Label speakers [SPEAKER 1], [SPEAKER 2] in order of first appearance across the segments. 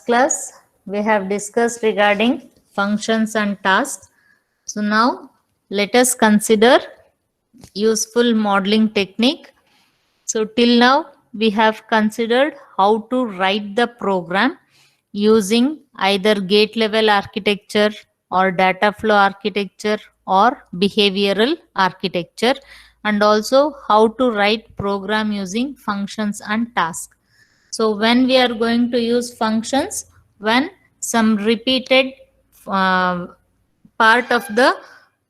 [SPEAKER 1] class, we have discussed regarding functions and tasks. So now let us consider useful modeling technique. So till now we have considered how to write the program using either gate level architecture or data flow architecture or behavioral architecture, and also how to write program using functions and tasks. So when we are going to use functions, when some repeated uh, part of the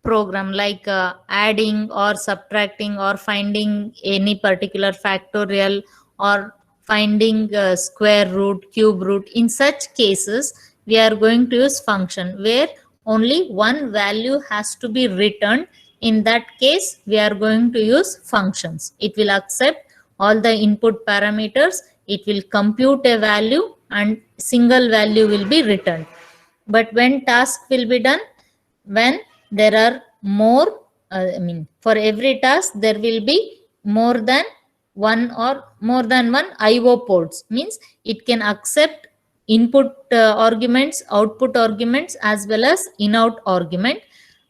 [SPEAKER 1] program like adding or subtracting or finding any particular factorial or finding square root, cube root, in such cases we are going to use function where only one value has to be returned. In that case we are going to use functions. It will accept all the input parameters, it will compute a value and single value will be returned. But when task will be done, when there are more, for every task there will be more than one or more than one IO ports, means it can accept input arguments, output arguments, as well as in-out argument,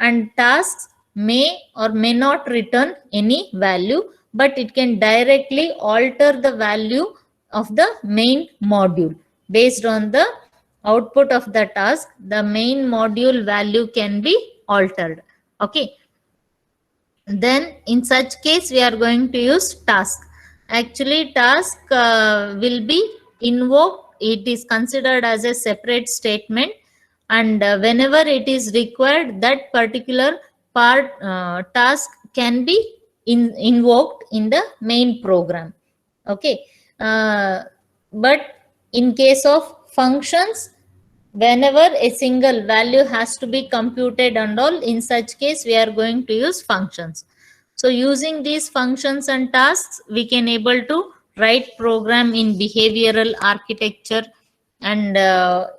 [SPEAKER 1] and tasks may or may not return any value, but it can directly alter the value of the main module. Based on the output of the task, the main module value can be altered. Okay, then in such case we are going to use task. Actually task will be invoked, it is considered as a separate statement, and whenever it is required, that particular part task can be invoked in the main program. Okay, but in case of functions, whenever a single value has to be computed and all, in such case we are going to use functions. So using these functions and tasks, we can able to write program in behavioral architecture, and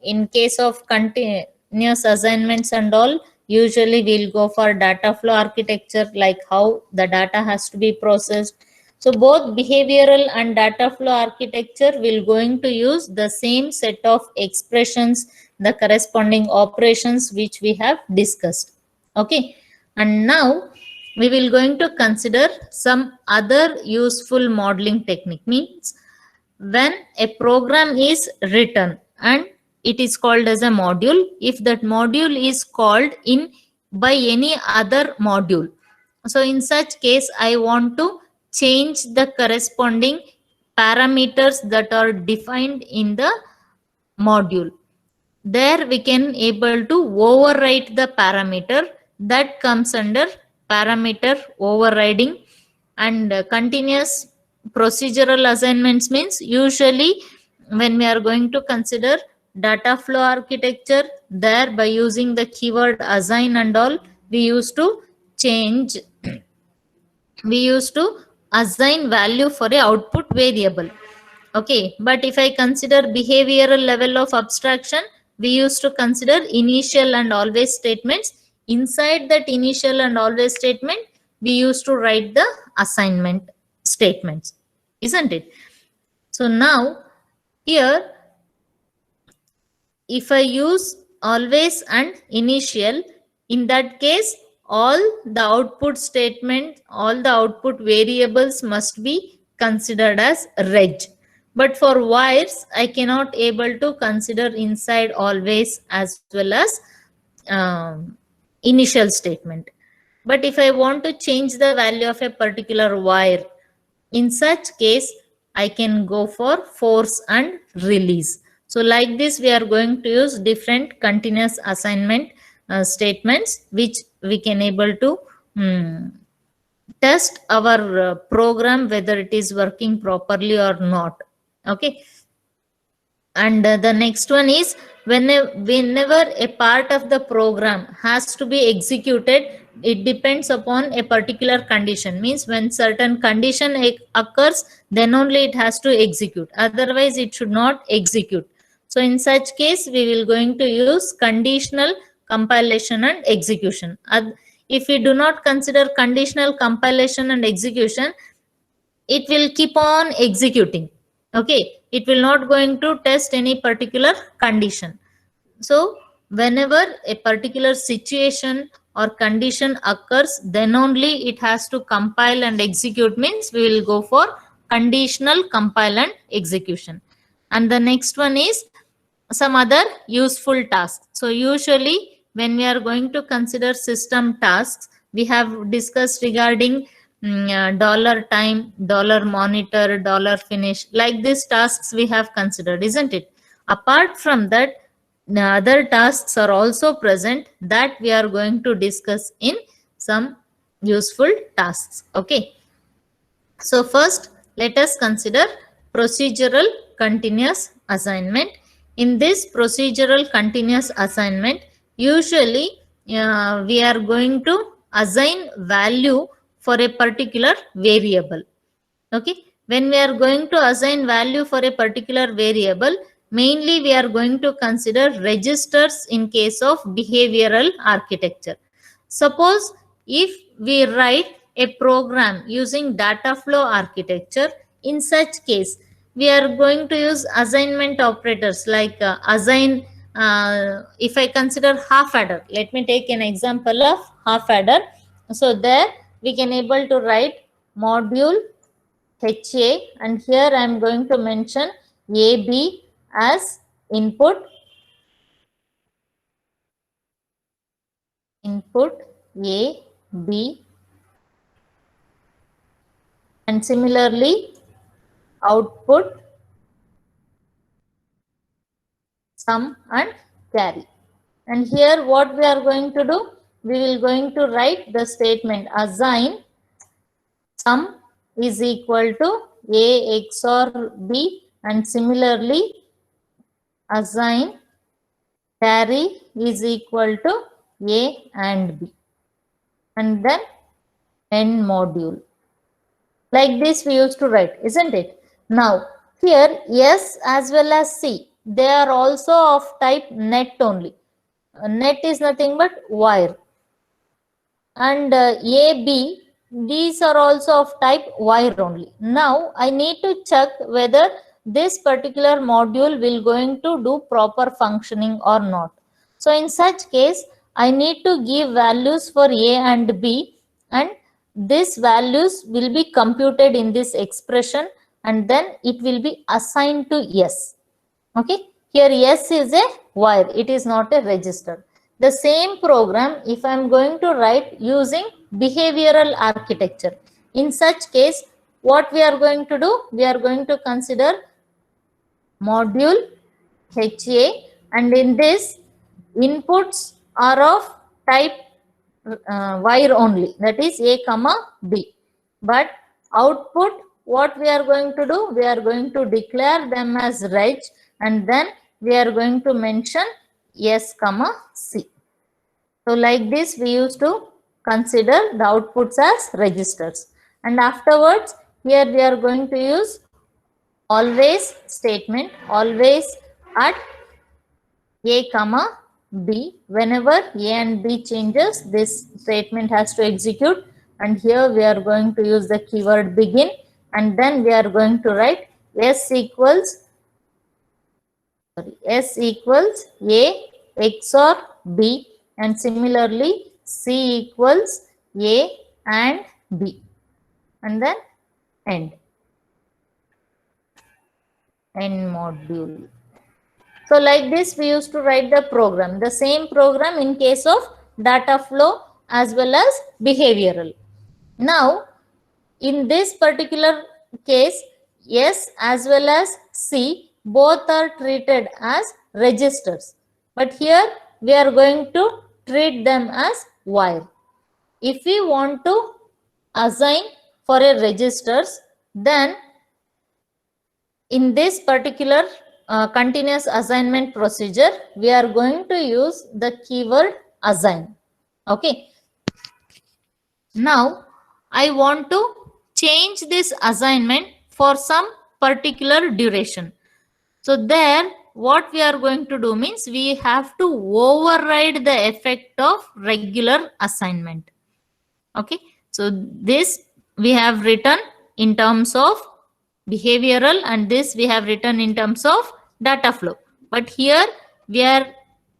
[SPEAKER 1] in case of continuous assignments and all, usually we'll go for data flow architecture, like how the data has to be processed. So both behavioral and data flow architecture will going to use the same set of expressions, the corresponding operations which we have discussed. Okay, and now we will going to consider some other useful modeling technique. Means when a program is written and it is called as a module, if that module is called in by any other module, so in such case I want to change the corresponding parameters that are defined in the module. There we can able to overwrite the parameter, that comes under parameter overriding. And continuous procedural assignments means usually when we are going to consider data flow architecture, there by using the keyword assign and all, we used to change, we used to assign value for a output variable. Okay, but if I consider behavioral level of abstraction, we used to consider initial and always statements. Inside that initial and always statement, we used to write the assignment statements, isn't it? So now here, if I use always and initial, in that case all the output statement, all the output variables must be considered as reg. But for wires, I cannot able to consider inside always as well as initial statement. But if I want to change the value of a particular wire, in such case I can go for force and release. So like this we are going to use different continuous assignment statements, which we can able to test our program whether it is working properly or not. Okay, and the next one is whenever a part of the program has to be executed, it depends upon a particular condition. Means when certain condition occurs, then only it has to execute, otherwise it should not execute. So in such case we will going to use conditional compilation and execution. If we do not consider conditional compilation and execution, it will keep on executing. Okay, it will not going to test any particular condition. So whenever a particular situation or condition occurs, then only it has to compile and execute, means we will go for conditional compile and execution. And the next one is some other useful tasks. So usually when we are going to consider system tasks, we have discussed regarding dollar time, dollar monitor, dollar finish, like these tasks we have considered, isn't it? Apart from that, the other tasks are also present that we are going to discuss in some useful tasks. Okay. So first, let us consider procedural continuous assignment. In this procedural continuous assignment, usually we are going to assign value for a particular variable. Okay. When we are going to assign value for a particular variable, mainly we are going to consider registers in case of behavioral architecture. Suppose if we write a program using data flow architecture, in such case, we are going to use assignment operators like assign. If I consider half adder, let me take an example of half adder. So there we can able to write module HA, and here I am going to mention AB as input A, B, and similarly output sum and carry. And here what we are going to do, we will going to write the statement assign sum is equal to A XOR B, and similarly assign carry is equal to A and B, and then end module. Like this we used to write, isn't it? Now here S as well as C, they are also of type net only. Net is nothing but wire, and A, B, these are also of type wire only. Now I need to check whether this particular module will going to do proper functioning or not. So in such case, I need to give values for A and B, and these values will be computed in this expression, and then it will be assigned to S. Okay, here S is a wire, it is not a register. The same program if I am going to write using behavioral architecture, in such case what we are going to do, we are going to consider module HA, and in this inputs are of type wire only, that is A comma B. But output, what we are going to do, we are going to declare them as reg, and then we are going to mention S comma C. So like this we used to consider the outputs as registers, and afterwards here we are going to use always statement, always at A comma B. Whenever A and B changes, this statement has to execute, and here we are going to use the keyword begin, and then we are going to write S equals A XOR B, and similarly C equals A and B, and then end module. So like this we used to write the program, the same program in case of data flow as well as behavioral. Now in this particular case, S as well as C both are treated as registers, but here we are going to treat them as wire. If we want to assign for a registers, then in this particular continuous assignment procedure, we are going to use the keyword assign. Okay. Now I want to change this assignment for some particular duration. So there what we are going to do means we have to override the effect of regular assignment. Okay. So this we have written in terms of behavioral, and this we have written in terms of data flow. But here we are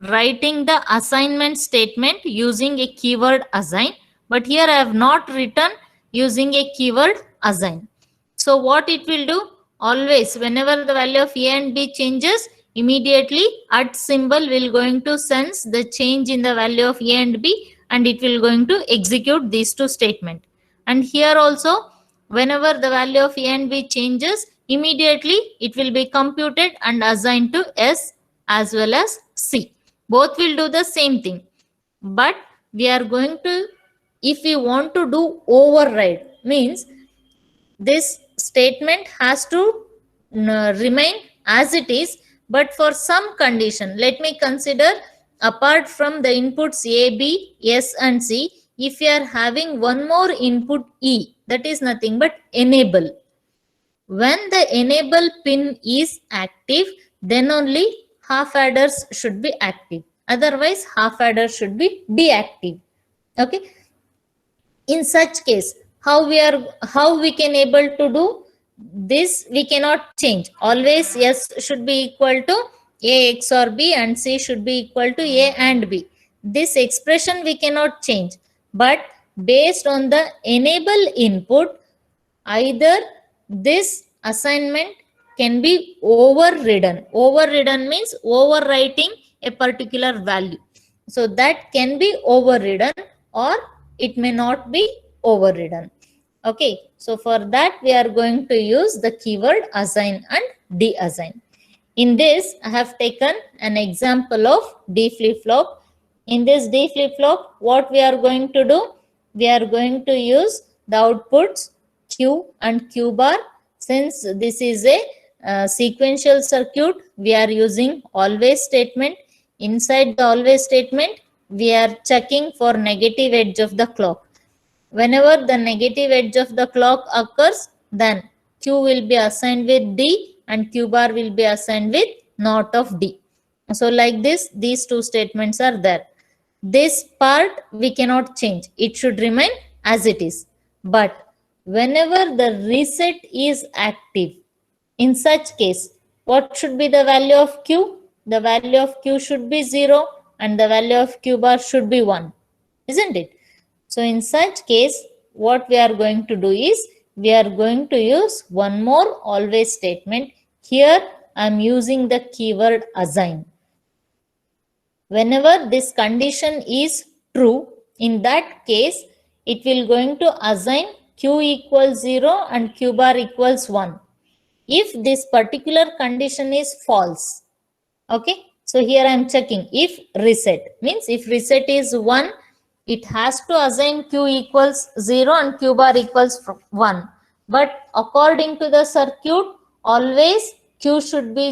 [SPEAKER 1] writing the assignment statement using a keyword assign, but here I have not written using a keyword assign. So what it will do, always whenever the value of a and b changes, immediately at symbol will going to sense the change in the value of a and b, and it will going to execute these two statements. And here also, whenever the value of a and b changes, immediately it will be computed and assigned to s as well as c. Both will do the same thing. But we are going to, if we want to do override, means this statement has to remain as it is, but for some condition, let me consider, apart from the inputs a, b, s and c, if you are having one more input e, that is nothing but enable. When the enable pin is active, then only half adders should be active, otherwise half adder should be deactive. Okay, in such case, how we can able to do this, we cannot change. Always s should be equal to a xor b and c should be equal to a and b. This expression we cannot change, but based on the enable input, either this assignment can be overridden. Overridden means overwriting a particular value. So that can be overridden, or it may not be overridden. Okay, so for that we are going to use the keyword assign and deassign. In this, I have taken an example of D flip-flop. In this D flip-flop, what we are going to do? We are going to use the outputs Q and Q bar. Since this is a sequential circuit, we are using always statement. Inside the always statement, we are checking for negative edge of the clock. Whenever the negative edge of the clock occurs, then Q will be assigned with D and Q bar will be assigned with not of D. So like this, these two statements are there. This part we cannot change. It should remain as it is. But whenever the reset is active, in such case, what should be the value of Q? The value of Q should be 0 and the value of Q bar should be 1. Isn't it? So in such case, what we are going to do is, we are going to use one more always statement. Here I am using the keyword assign. Whenever this condition is true, in that case, it will going to assign Q equals 0 and Q bar equals 1. If this particular condition is false, okay, so here I am checking if reset, means if reset is 1, it has to assign Q equals 0 and Q bar equals 1. But according to the circuit, always Q should be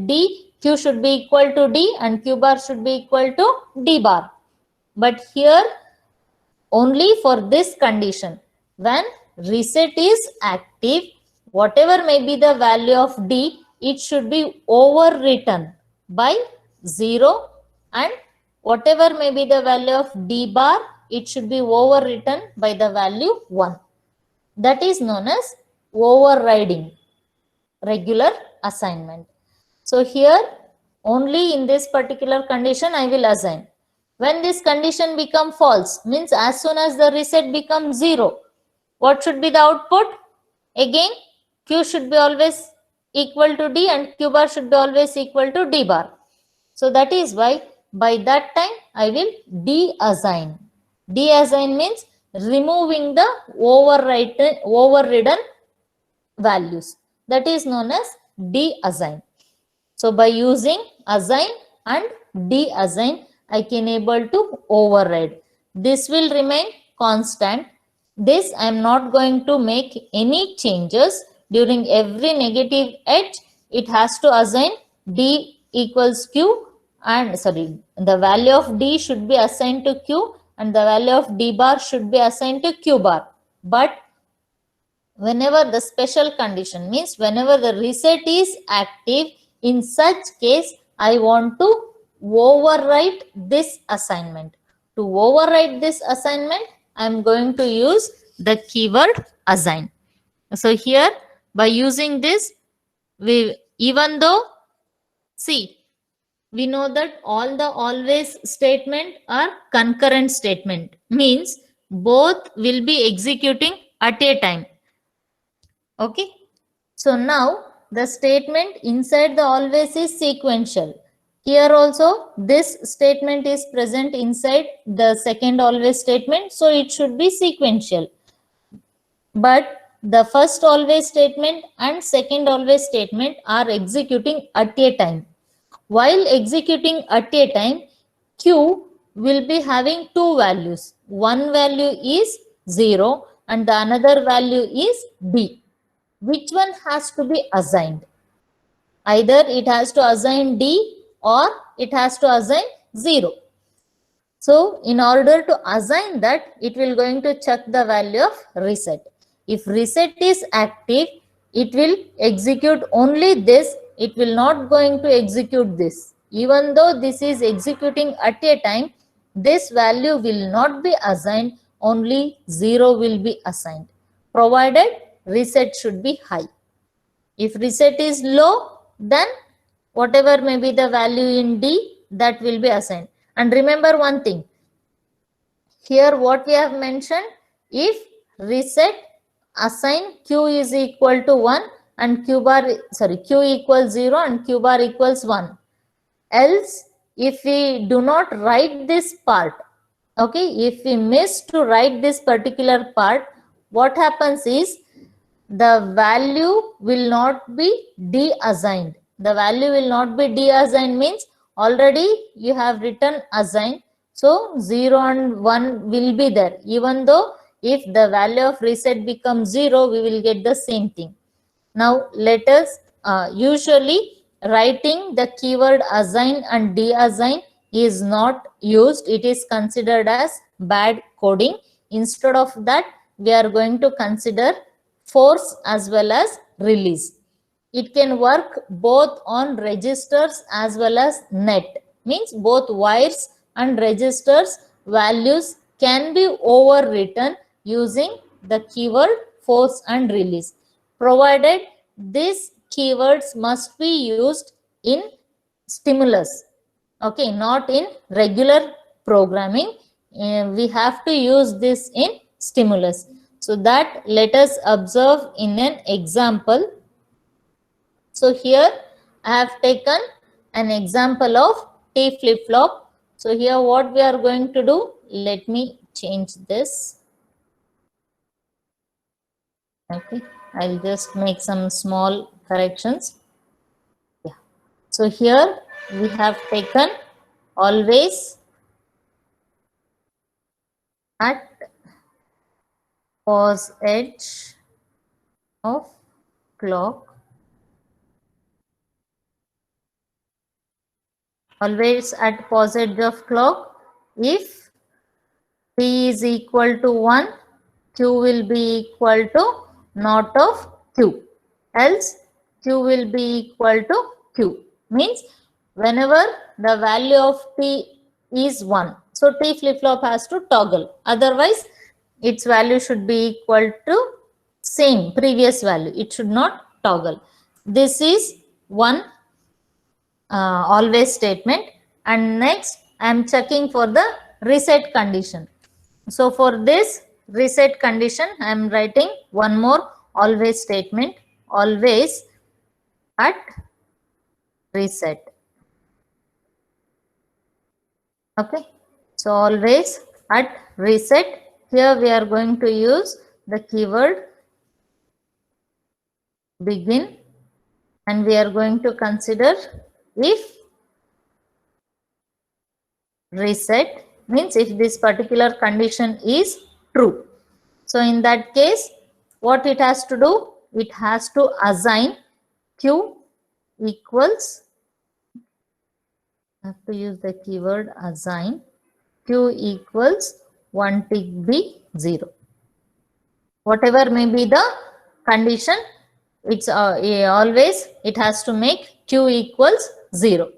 [SPEAKER 1] D, Q should be equal to D and Q bar should be equal to D bar. But here, only for this condition, when reset is active, whatever may be the value of D, it should be overwritten by 0, and whatever may be the value of D bar, it should be overwritten by the value 1. That is known as overriding regular assignment. So here, only in this particular condition I will assign. When this condition become false, means as soon as the reset becomes 0, what should be the output? Again, Q should be always equal to D and Q bar should be always equal to D bar. So that is why by that time I will deassign. Deassign means removing the overridden values. That is known as deassign. So by using assign and deassign, I can able to override. This will remain constant. This I am not going to make any changes. During every negative edge, it has to assign D equals Q, and the value of D should be assigned to Q and the value of D bar should be assigned to Q bar. But whenever the special condition, means whenever the reset is active, in such case I want to overwrite this assignment. To overwrite this assignment, I am going to use the keyword assign. So here By using this, we, even though, see, we know that all the always statement are concurrent statement, means both will be executing at a time. Okay. So now the statement inside the always is sequential. Here also this statement is present inside the second always statement, so it should be sequential. But the first always statement and second always statement are executing at a time. While executing at a time, Q will be having two values. One value is 0 and the another value is D. Which one has to be assigned? Either it has to assign D or it has to assign 0. So in order to assign that, it will going to check the value of reset. If reset is active, it will execute only this. It will not going to execute this. Even though this is executing at a time, this value will not be assigned. Only 0 will be assigned, provided reset should be high. If reset is low, then whatever may be the value in D, that will be assigned. And remember one thing, here what we have mentioned, if reset assign Q is equal to 1 and Q equals 0 and Q bar equals 1. Else, if we do not write this part, okay, if we miss to write this particular part, what happens is the value will not be de-assigned. The value will not be de-assigned means already you have written assign. So 0 and 1 will be there. Even though if the value of reset becomes 0, we will get the same thing. Now let us usually writing the keyword assign and de-assign is not used. It is considered as bad coding. Instead of that, we are going to consider force as well as release. It can work both on registers as well as net. Means both wires and registers values can be overwritten using the keyword force and release, provided these keywords must be used in stimulus. Okay, not in regular programming. We have to use this in stimulus. So that let us observe in an example. So here I have taken an example of T flip-flop. So here what we are going to do, let me change this. Okay, I'll just make some small corrections. Yeah. So here we have taken always at pause edge of clock, always at pause edge of clock. If T is equal to 1, Q will be equal to naught of Q. Else Q will be equal to Q. Means whenever the value of T is 1. So T flip-flop has to toggle. Otherwise, its value should be equal to same previous value. It should not toggle. This is one always statement. And next, I am checking for the reset condition. So for this reset condition, I am writing one more always statement, always at reset. Okay, so always at reset. Here we are going to use the keyword begin, and we are going to consider if reset means if this particular condition is true. So in that case, what it has to do? It has to assign Q equals, I have to use the keyword assign, Q equals 1 tick B 0. Whatever may be the condition, it's always it has to make Q equals 0.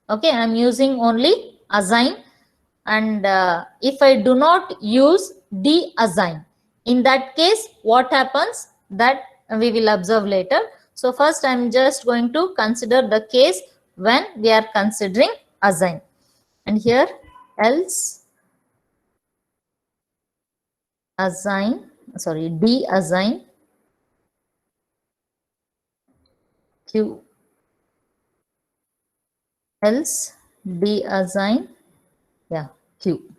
[SPEAKER 1] Okay, I am using only assign, and if I do not use de-assign, in that case what happens, that we will observe later. So first I am just going to consider the case when we are considering assign. And here else assign, sorry, de-assign Q, else de-assign, yeah, Q.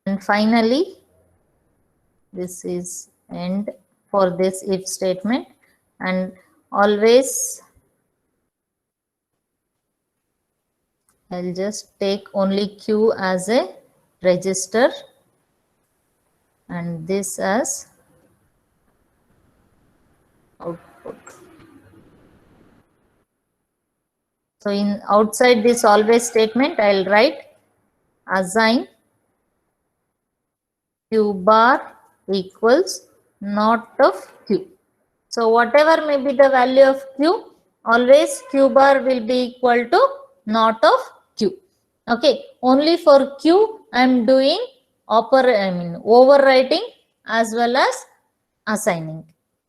[SPEAKER 1] And finally, this is end for this if statement, and always I'll just take only Q as a register and this as output. So in outside this always statement, I'll write assign Q bar equals not of Q. So whatever may be the value of Q, always Q bar will be equal to not of Q. Okay, only for Q I am doing overwriting as well as assigning.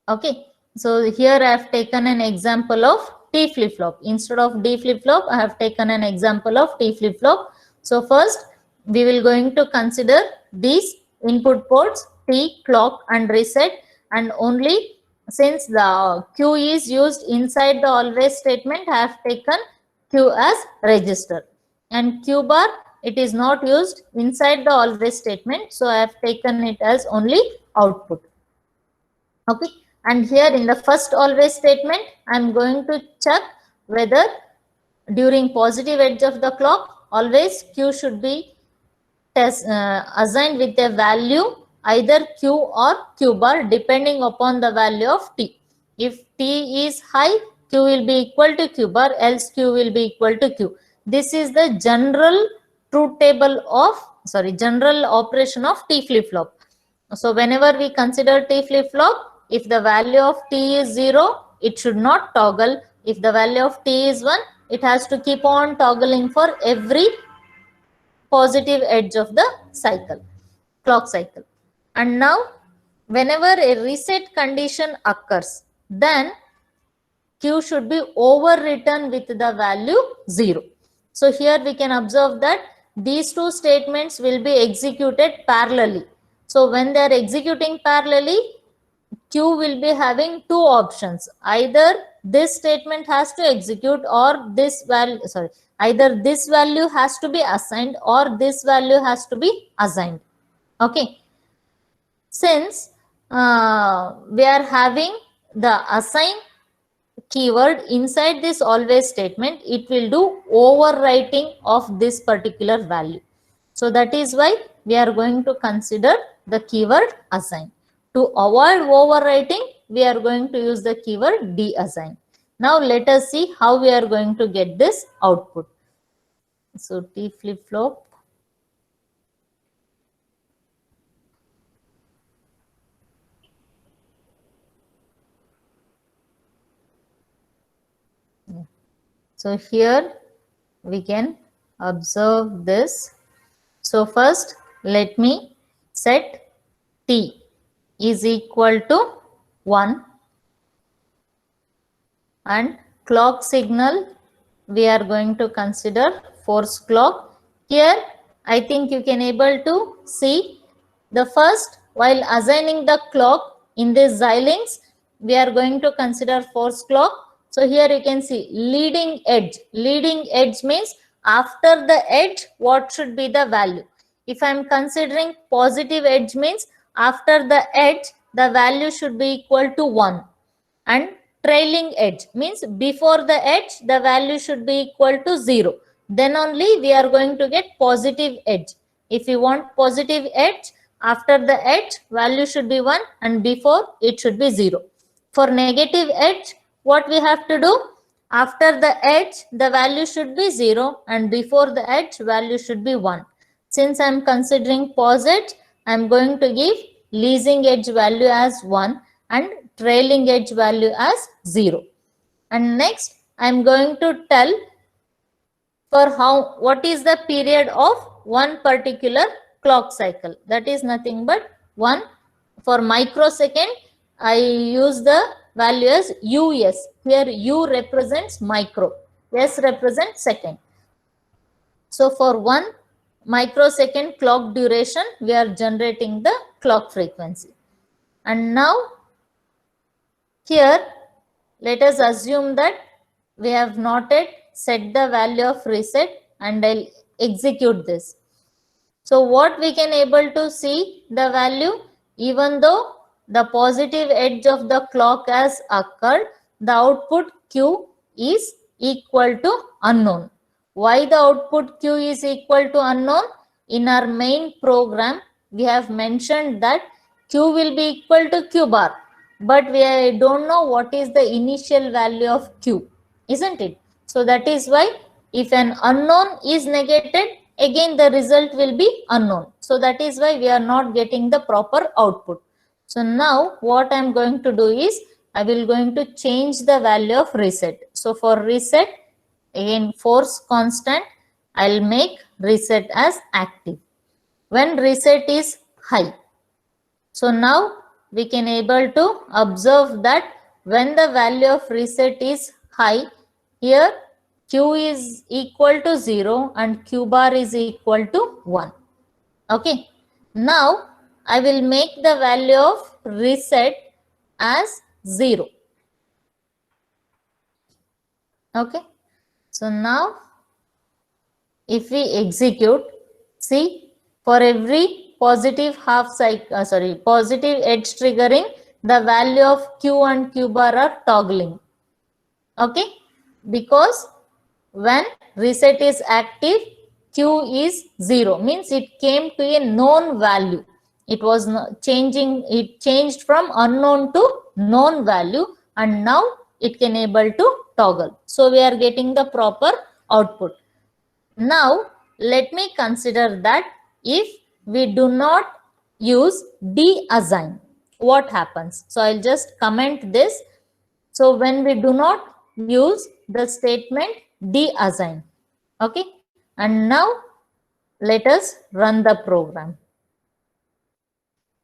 [SPEAKER 1] Okay, so here I have taken an example of T flip-flop. Instead of D flip-flop, I have taken an example of T flip-flop. So first, we will going to consider these input ports T, clock and reset, and only since the Q is used inside the always statement, I have taken Q as register. And Q bar, it is not used inside the always statement, so I have taken it as only output. Okay, and here in the first always statement, I am going to check whether during positive edge of the clock, always Q should be assigned with a value either Q or Q bar depending upon the value of T. If T is high, Q will be equal to Q bar, else Q will be equal to Q. This is the general truth table of, general operation of T flip-flop. So whenever we consider T flip-flop, if the value of T is 0, it should not toggle. If the value of T is 1, it has to keep on toggling for every positive edge of the cycle, clock cycle. And now, whenever a reset condition occurs, then Q should be overwritten with the value 0. So here we can observe that these two statements will be executed parallelly. So when they are executing parallelly, Q will be having two options. Either this statement has to execute or this value, either this value has to be assigned or this value has to be assigned. Okay. Since we are having the assign keyword inside this always statement, it will do overwriting of this particular value. So that is why we are going to consider the keyword assign. To avoid overwriting, we are going to use the keyword de-assign. Now let us see how we are going to get this output. So T flip-flop. So here we can observe this. So first let me set T is equal to 1 and clock signal we are going to consider force clock. Here I think you can able to see the first, while assigning the clock in this Xilinx, we are going to consider force clock. So here you can see leading edge. Leading edge means after the edge, what should be the value? If I am considering positive edge means after the edge, the value should be equal to 1. And trailing edge means before the edge, the value should be equal to 0. Then only we are going to get positive edge. If you want positive edge, after the edge, value should be 1 and before it should be 0. For negative edge, what we have to do? After the edge, the value should be 0 and before the edge, value should be 1. Since I am considering pos edge, I am going to give leasing edge value as 1 and trailing edge value as 0. And next, I am going to tell for what is the period of one particular clock cycle. That is nothing but 1 for microsecond. I use the value as US. Here U represents micro, S represents second. So for 1 microsecond clock duration, we are generating the clock frequency. And now here, let us assume that we have not yet set the value of reset, and I'll execute this. So what we can able to see the value, even though the positive edge of the clock has occurred, the output Q is equal to unknown. Why the output Q is equal to unknown? In our main program, we have mentioned that Q will be equal to Q bar, but we don't know what is the initial value of Q, isn't it? So that is why if an unknown is negated, again the result will be unknown. So that is why we are not getting the proper output. So now what I am going to do is, I will going to change the value of reset. So for reset, again force constant, I'll make reset as active. When reset is high, so now we can able to observe that when the value of reset is high, here Q is equal to 0 and Q bar is equal to 1. Okay. Now I will make the value of reset as 0. Okay. So now if we execute, see, for every positive half cycle, positive edge triggering, the value of Q and Q bar are toggling. Okay, because when reset is active, Q is 0, means it came to a known value. It was changing, it changed from unknown to known value, and now it can able to toggle. So we are getting the proper output. Now let me consider that if we do not use de-assign, what happens? So I'll just comment this. So when we do not use the statement de-assign, okay, and now let us run the program.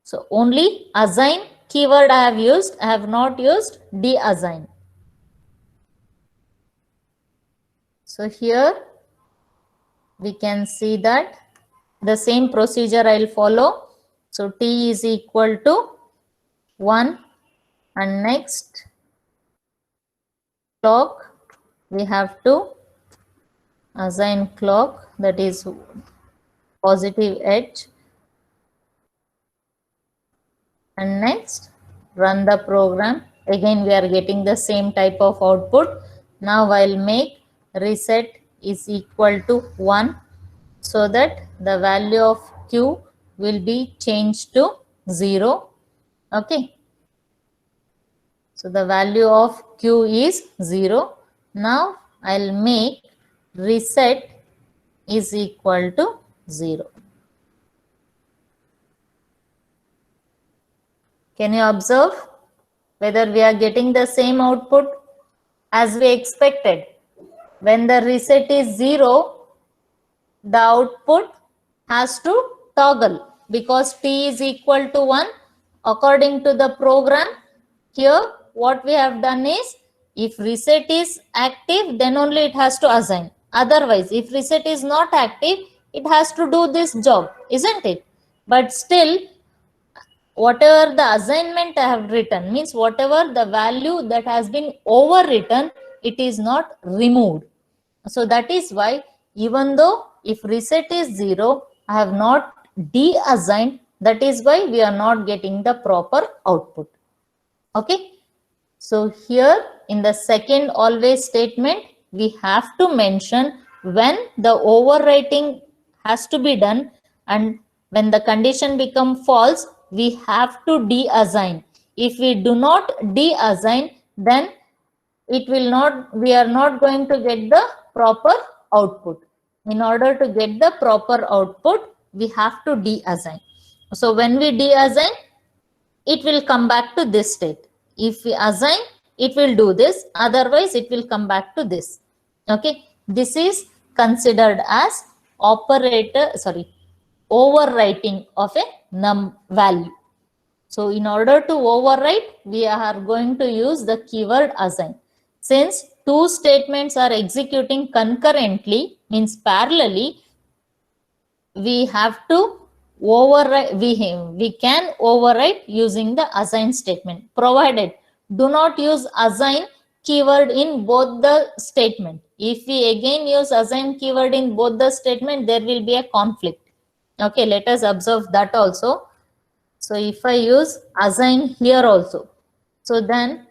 [SPEAKER 1] So only assign keyword I have used, I have not used de-assign. So here we can see that the same procedure I'll follow. So T is equal to 1, and next clock we have to assign clock, that is positive edge, and next run the program. Again we are getting the same type of output. Now I'll make reset is equal to 1, so that the value of Q will be changed to 0. Okay, so the value of Q is 0. Now I'll make reset is equal to 0. Can you observe whether we are getting the same output as we expected? When the reset is 0, the output has to toggle because T is equal to 1. According to the program, here what we have done is, if reset is active, then only it has to assign. Otherwise, if reset is not active, it has to do this job, isn't it? But still, whatever the assignment I have written, means whatever the value that has been overwritten, it is not removed. So that is why, even though if reset is 0, I have not de-assigned, that is why we are not getting the proper output. Okay. So here in the second always statement, we have to mention when the overwriting has to be done, and when the condition become false, we have to de-assign. If we do not de-assign, then it will not, we are not going to get the proper output. In order to get the proper output, we have to de-assign. So when we de-assign, it will come back to this state. If we assign, it will do this, otherwise it will come back to this. Okay, this is considered as overwriting of a num value. So in order to overwrite, we are going to use the keyword assign. Since two statements are executing concurrently, means parallelly, we have to override, we can override using the assign statement, provided do not use assign keyword in both the statement. If we again use assign keyword in both the statement, there will be a conflict. Okay, let us observe that also. So if I use assign here also, so then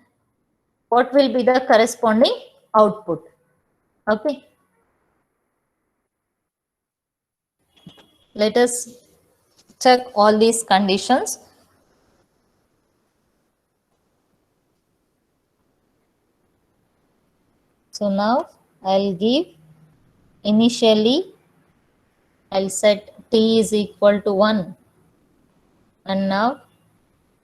[SPEAKER 1] what will be the corresponding output? Okay, let us check all these conditions. So now I'll give initially, I'll set t is equal to 1, and now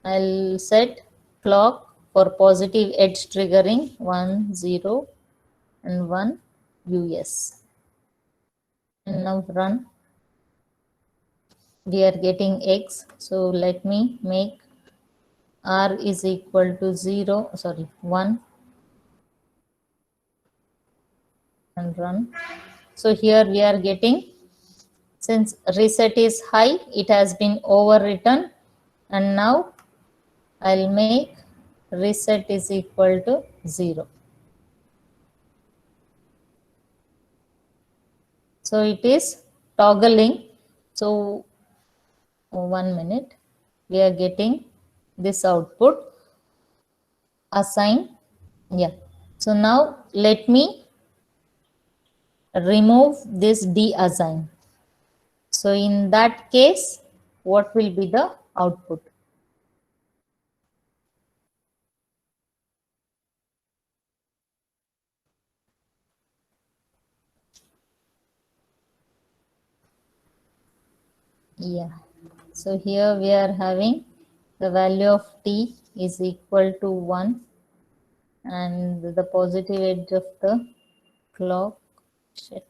[SPEAKER 1] I'll set clock for positive edge triggering 1 0 and 1 US, and now run. We are getting x, so let me make r is equal to 0, sorry, 1, and run. So here we are getting, since reset is high, it has been overwritten, and now I'll make reset is equal to 0. So it is toggling. So 1 minute, we are getting this output assign. Yeah. So now let me remove this deassign. So in that case, what will be the output? Yeah. So here we are having the value of t is equal to 1, and the positive edge of the clock, shit,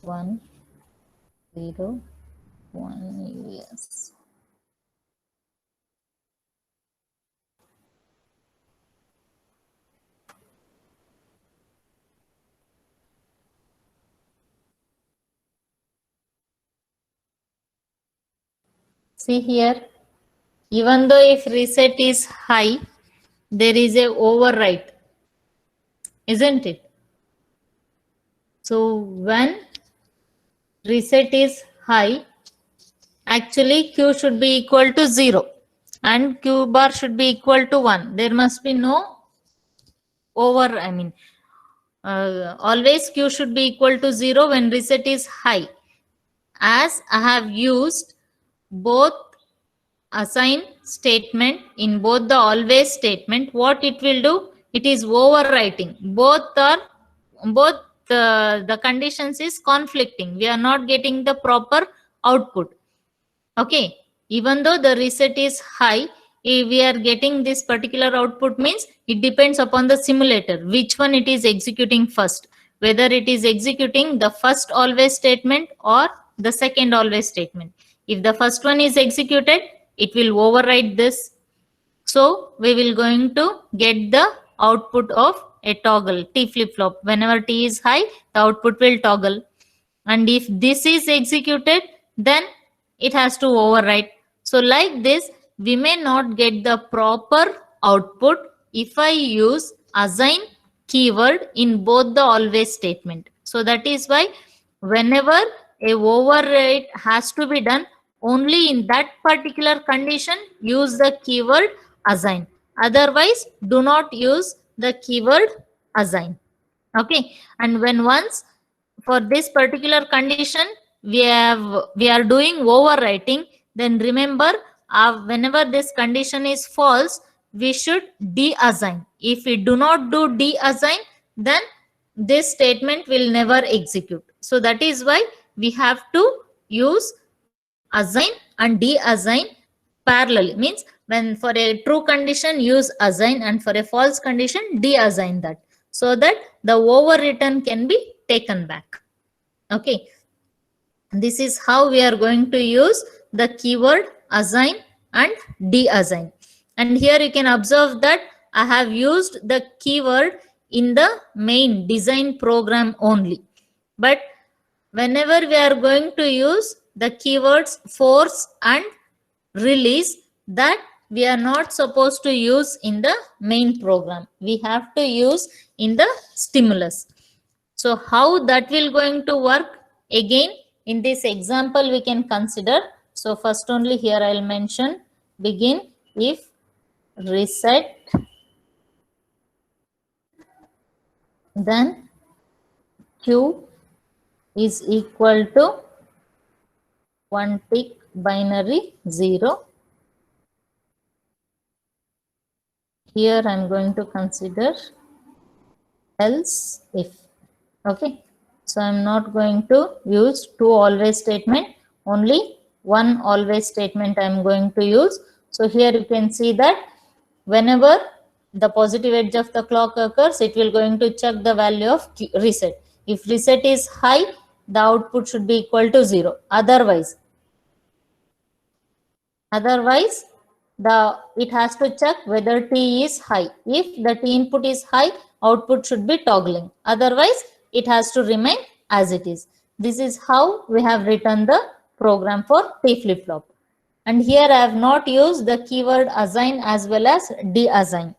[SPEAKER 1] 1 0 1 US. See here, even though if reset is high, there is a overwrite, isn't it? So when reset is high, actually q should be equal to 0 and q bar should be equal to 1. There must be no always q should be equal to 0 when reset is high. As I have used both assign statement in both the always statement, what it will do, it is overwriting. Both the conditions is conflicting. We are not getting the proper output. Okay, even though the reset is high, we are getting this particular output, means it depends upon the simulator which one it is executing first, whether it is executing the first always statement or the second always statement. If the first one is executed, it will override this. So we will going to get the output of a toggle t flip-flop. Whenever t is high, the output will toggle. And if this is executed, then it has to overwrite. So like this, we may not get the proper output if I use assign keyword in both the always statement. So that is why whenever a override has to be done, only in that particular condition use the keyword assign. Otherwise, do not use the keyword assign. Okay, and when once for this particular condition we are doing overwriting, then remember, whenever this condition is false, we should deassign. If we do not do deassign, then this statement will never execute. So that is why we have to use assign and deassign parallel. Means when for a true condition use assign, and for a false condition deassign that, so that the overwritten can be taken back. Okay, This is how we are going to use the keyword assign and deassign. And here you can observe that I have used the keyword in the main design program only. But whenever we are going to use the keywords force and release, that we are not supposed to use in the main program. We have to use in the stimulus. So how that will going to work? Again, in this example we can consider. So first only here I'll mention begin if reset, then q is equal to one tick binary 0. Here I'm going to consider else if. Okay, so I'm not going to use two always statement, only one always statement I'm going to use. So here you can see that whenever the positive edge of the clock occurs, it will going to check the value of reset. If reset is high, the output should be equal to 0. Otherwise it has to check whether T is high. If the T input is high, output should be toggling. Otherwise, it has to remain as it is. This is how we have written the program for T flip-flop. And here I have not used the keyword assign as well as deassign.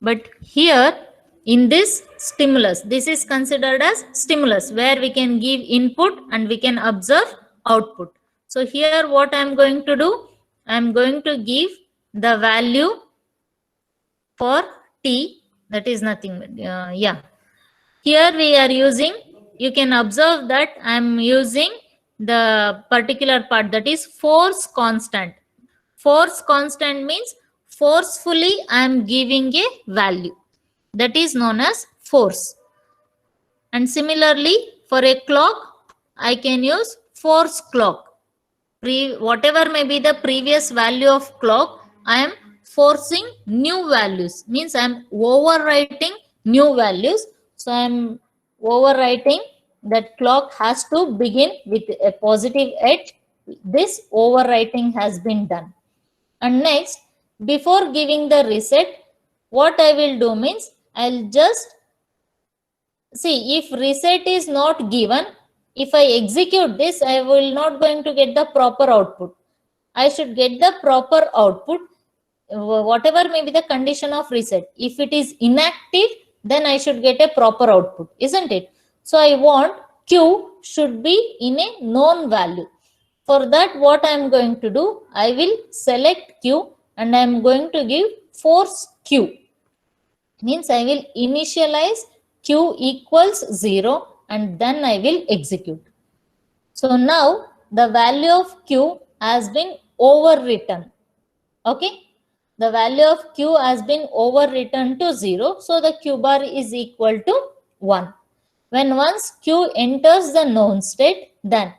[SPEAKER 1] But here in this stimulus, this is considered as stimulus where we can give input and we can observe output. So here what I am going to do, I am going to give the value for T, that is nothing, Here we are using, you can observe that I am using the particular part, that is force constant. Force constant means forcefully I am giving a value, that is known as force. And similarly for a clock, I can use force clock. Whatever may be the previous value of clock, I am forcing new values, means I am overwriting new values. So I am overwriting that clock has to begin with a positive edge. This overwriting has been done. And next, before giving the reset, what I will do means I'll just see if reset is not given. If I execute this, I will not going to get the proper output. I should get the proper output, whatever may be the condition of reset. If it is inactive, then I should get a proper output, isn't it? So I want Q should be in a known value. For that, what I am going to do, I will select Q and I am going to give force Q. Means I will initialize Q equals 0 and then I will execute. So now the value of Q has been overwritten. Okay. The value of Q has been overwritten to 0. So the Q bar is equal to 1. When once Q enters the known state, then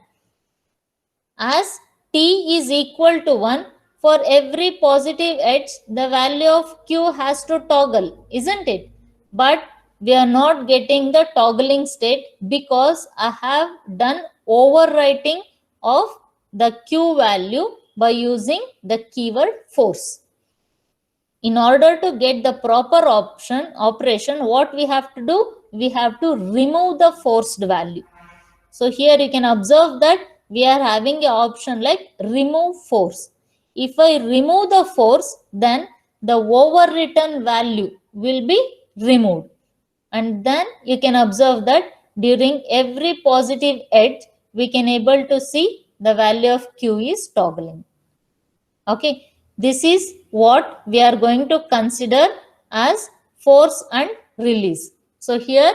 [SPEAKER 1] as T is equal to 1, for every positive edge, the value of Q has to toggle, isn't it? But we are not getting the toggling state because I have done overwriting of the Q value by using the keyword force. In order to get the proper operation, what we have to do? We have to remove the forced value. So here you can observe that we are having an option like remove force. If I remove the force, then the overwritten value will be removed. And then you can observe that during every positive edge, we can able to see the value of Q is toggling. Okay, this is what we are going to consider as force and release. So here,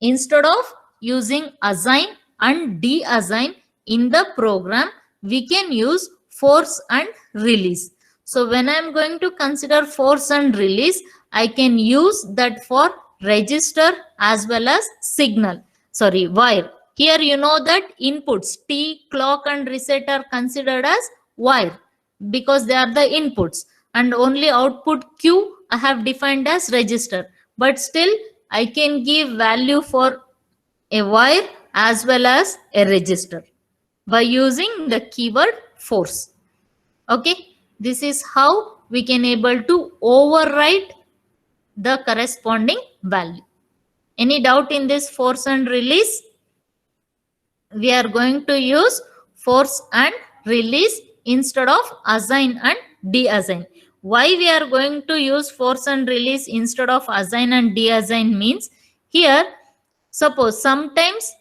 [SPEAKER 1] instead of using assign and deassign in the program, we can use force and release. So when I am going to consider force and release, I can use that for register as well as signal. Sorry, wire. Here you know that inputs T, clock and reset are considered as wire because they are the inputs, and only output Q I have defined as register. But still I can give value for a wire as well as a register by using the keyword force. Okay, this is how we can able to override the corresponding value. Any doubt in this force and release? We are going to use force and release instead of assign and deassign. Why we are going to use force and release instead of assign and deassign means, here suppose sometimes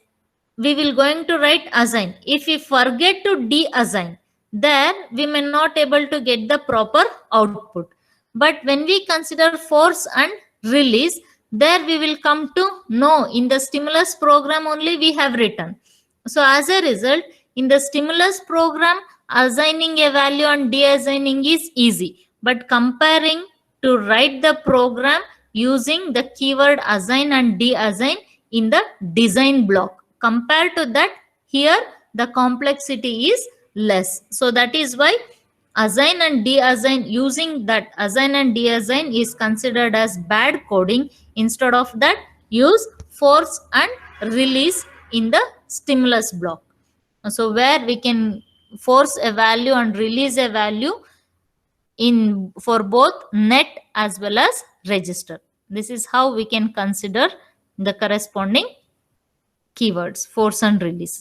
[SPEAKER 1] we will going to write assign. If we forget to deassign, there we may not able to get the proper output. But when we consider force and release, there we will come to know in the stimulus program only we have written. So as a result, in the stimulus program, assigning a value and deassigning is easy. But comparing to write the program using the keyword assign and deassign in the design block, compared to that, here the complexity is less. So that is why assign and deassign, using that assign and deassign is considered as bad coding. Instead of that, use force and release in the stimulus block. So where we can force a value and release a value in for both net as well as register. This is how we can consider the corresponding keywords, force and release.